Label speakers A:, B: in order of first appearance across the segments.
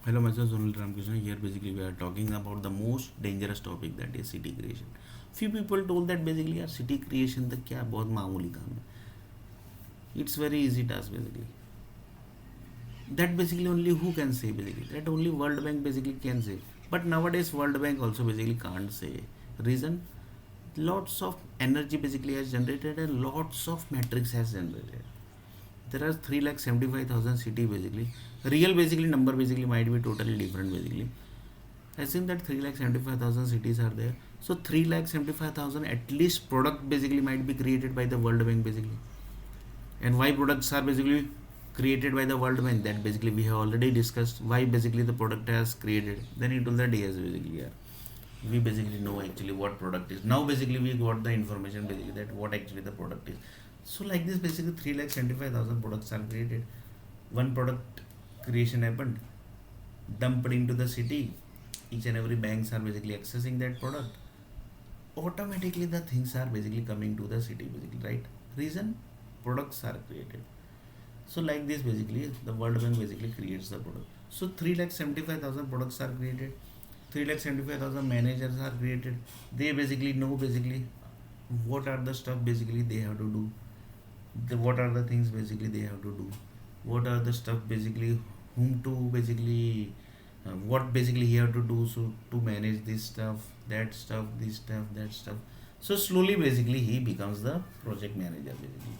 A: Hello, myself Sunil Ramakrishna. Here, basically, we are talking about the most dangerous topic, that is city creation. Few people told that basically यार city creation तो क्या बहुत मामूली काम है. It's very easy task basically. That basically only who can say basically. That only World Bank basically can say. But nowadays World Bank also basically can't say. Reason? Lots of energy basically has generated and lots of metrics has generated. There are 3,75,000 city basically. Real basically number basically might be totally different basically. I think that 3,75,000 cities are there. So 3,75,000 at least product basically might be created by the World Bank basically. And why products are basically created by the World Bank, that basically we have already discussed why basically the product has created. Then it will the DS basically, yeah. We basically know actually what product is. Now basically we got the information basically that what actually the product is. So like this basically 3,75,000 products are created. One product creation happened, dumped into the city. Each and every banks are basically accessing that product. Automatically the things are basically coming to the city basically, right? Reason? Products are created. So like this basically the World Bank basically creates the product. So 3,75,000 products are created. 3,75,000 managers are created. They basically know basically what are the stuff basically they have to do. What are the things basically they have to do. What are the stuff basically whom to basically what basically he have to do so to manage this stuff, that stuff, this stuff, that stuff. So slowly basically he becomes the project manager basically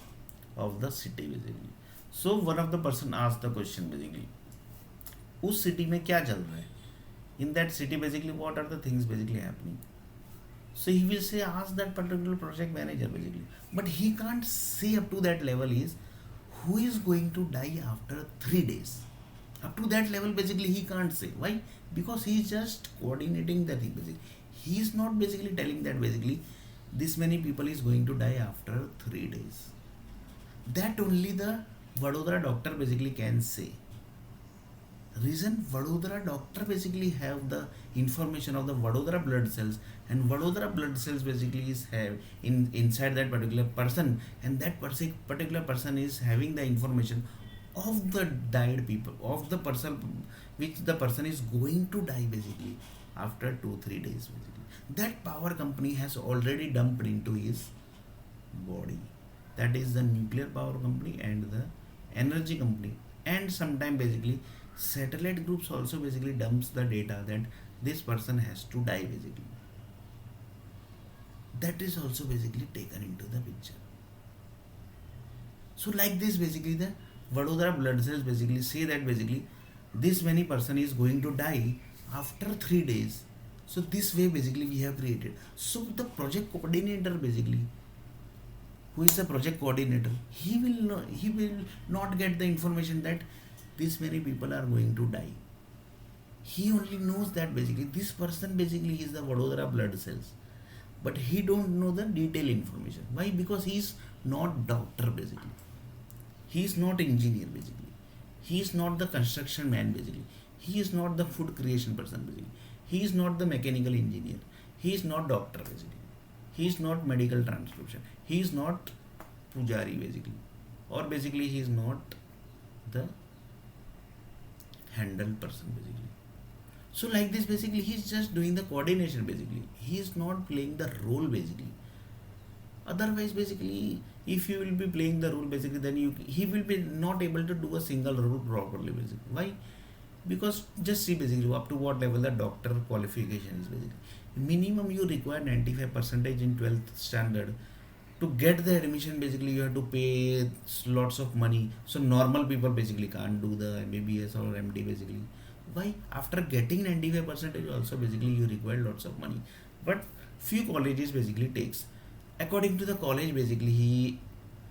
A: of the city basically. So one of the person asked the question basically, उस city में क्या चल रहा है? In that city basically what are the things basically happening? So he will say ask that particular project manager basically. But he can't say up to that level is who is going to die after 3 days. Up to that level basically he can't say. Why? Because he is just coordinating the thing basically. He is not basically telling that basically this many people is going to die after 3 days. That only the Vadodara doctor basically can say. Reason? Vadodara doctor basically have the information of the Vadodara blood cells, and Vadodara blood cells basically is have in inside that particular person, and that particular person is having the information of the died people, of the person which the person is going to die basically after 2 3 days basically. That power company has already dumped into his body. That is the nuclear power company and the energy company. And sometime basically satellite groups also basically dumps the data that this person has to die basically. That is also basically taken into the picture. So like this basically the Vadodara blood cells basically say that basically this many person is going to die after 3 days. So this way basically we have created. So the project coordinator basically, who is the project coordinator, he will not get the information that this many people are going to die. He only knows that basically this person basically is the Vadodara blood cells, but he don't know the detailed information. Why? Because he is not doctor basically. He is not engineer basically. He is not the construction man basically. He is not the food creation person basically. He is not the mechanical engineer. He is not doctor basically. He is not medical transcription. He is not pujari basically, or basically he is not the handle person basically. So like this basically he is just doing the coordination basically. He is not playing the role basically. Otherwise basically if you will be playing the role basically then he will be not able to do a single role properly basically. Why? Because just see basically up to what level the doctor qualification is basically. Minimum you require 95 percentage in 12th standard. To get the admission basically you have to pay lots of money. So normal people basically can't do the MBBS or MD basically. Why? After getting 95 percentage also basically you require lots of money. But few colleges basically takes. According to the college basically he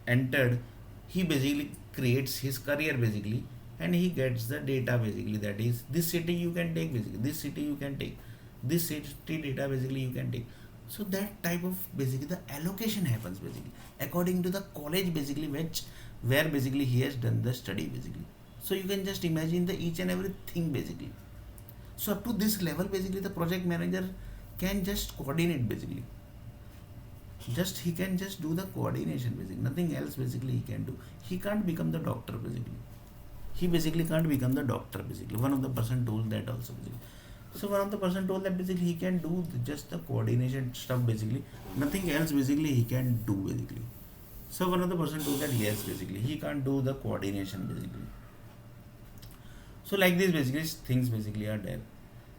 A: entered, he basically creates his career basically, and he gets the data basically, that is this city you can take basically, this city you can take, this city data basically you can take. So that type of basically the allocation happens basically according to the college basically which where basically he has done the study basically. So you can just imagine the each and everything basically. So up to this level basically the project manager can just coordinate basically. Just he can just do the coordination basically, nothing else basically he can do. He can't become the doctor basically. he basically can't become the doctor basically. One of the person told that also basically. So one of the person told that basically he can do just the coordination stuff basically, nothing else basically he can do basically. So one of the person told that yes basically he can't do the coordination basically. So like this basically things basically are there.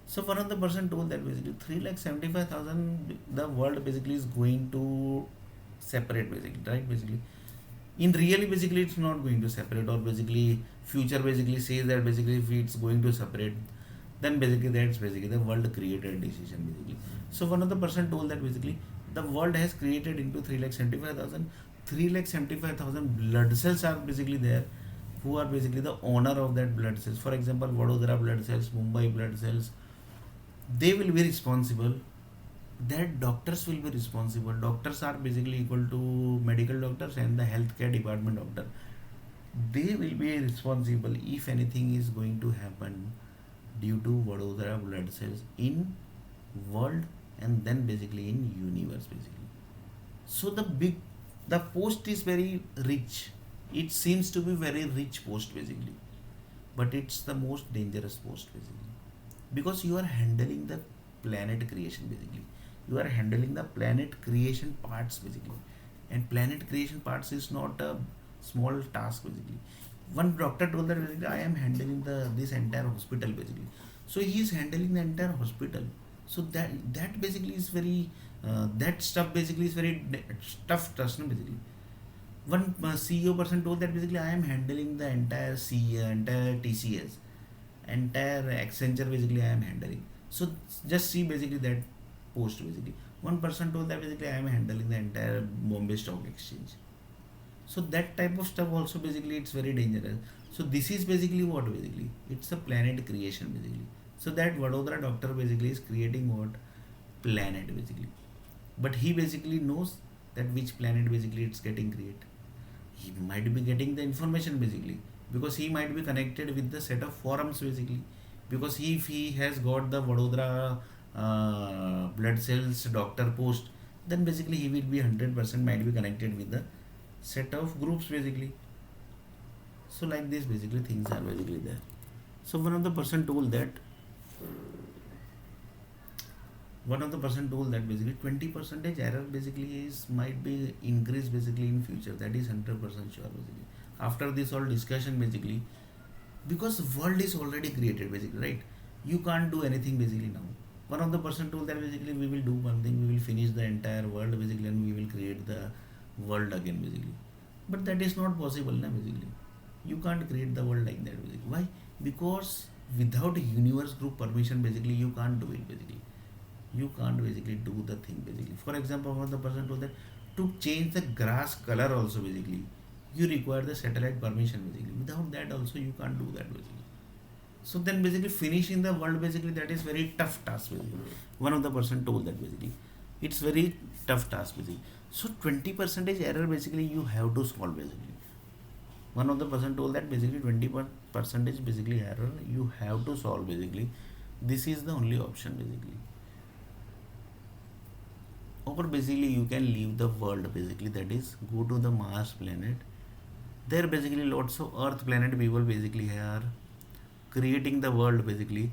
A: So one of the person told that basically 3,75,000 the world basically is going to separate basically, right? Basically in really basically it's not going to separate, or basically future basically says that basically if it's going to separate, then basically that's basically the world created decision basically. So one of the person told that basically the world has created into 3,75,000, 3,75,000 blood cells are basically there, who are basically the owner of that blood cells. For example, Vadodara blood cells, Mumbai blood cells, they will be responsible. That doctors will be responsible. Doctors are basically equal to medical doctors and the healthcare department doctor. They will be responsible if anything is going to happen due to Vadodara blood cells in world and then basically in universe basically. So the post is very rich. It seems to be very rich post basically, but it's the most dangerous post basically, because you are handling the planet creation basically. You are handling the planet creation parts basically, and planet creation parts is not a small task basically. One doctor told that basically I am handling the this entire hospital basically. So he is handling the entire hospital. So that basically is very that stuff basically is very tough trust no, basically. One CEO person told that basically I am handling the entire entire TCS, entire Accenture basically I am handling. So just see basically that post basically. One person told that basically I am handling the entire Bombay Stock Exchange. So that type of stuff also basically it's very dangerous. So this is basically what basically it's a planet creation basically. So that Vadodara doctor basically is creating what planet basically, but he basically knows that which planet basically it's getting created. He might be getting the information basically, because he might be connected with the set of forums basically, because if he has got the Vadodara blood cells doctor post, then basically he will be 100% might be connected with the set of groups basically. So like this basically things are basically there. So one of the person told that basically 20 percentage error basically is might be increased basically in future, that is 100% sure basically after this all discussion basically, because world is already created basically, right? You can't do anything basically now. One of the person told that basically we will do one thing, we will finish the entire world basically and we will create the world again basically, but that is not possible na basically. You can't create the world like that basically. Why? Because without universe group permission basically you can't do it basically. You can't basically do the thing basically. For example, one of the person told that to change the grass color also basically you require the satellite permission basically. Without that also you can't do that basically. So then basically finishing the world basically that is very tough task basically. One of the person told that basically it's very tough task basically. So 20 percentage error basically you have to solve basically. One of the person told that basically 20 percentage basically error you have to solve basically. This is the only option basically. Or basically you can leave the world basically, that is go to the Mars planet. There basically lots of Earth planet people basically are creating the world basically,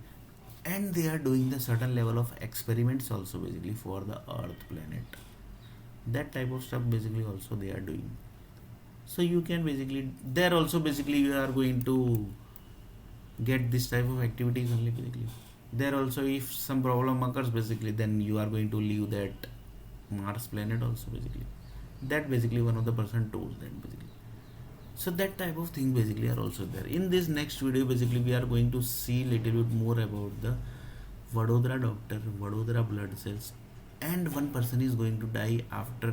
A: and they are doing the certain level of experiments also basically for the Earth planet. That type of stuff basically also they are doing. So you can basically there also basically you are going to get this type of activities only basically. There also if some problem occurs basically, then you are going to leave that Mars planet also basically. That basically one of the person told that basically. So that type of thing basically are also there. In this next video basically we are going to see little bit more about the Vadodara doctor, Vadodara blood cells, and one person is going to die after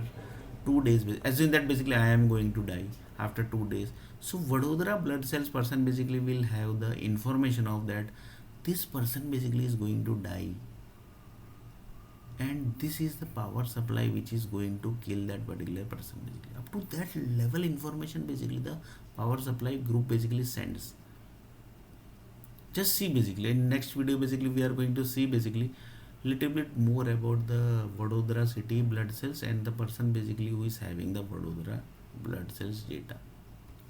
A: 2 days. Assume that basically I am going to die after 2 days. So Vadodara blood cells person basically will have the information of that this person basically is going to die, and this is the power supply which is going to kill that particular person basically. Up to that level information basically the power supply group basically sends. Just see basically in next video basically we are going to see basically little bit more about the Vadodara city blood cells and the person basically who is having the Vadodara blood cells data.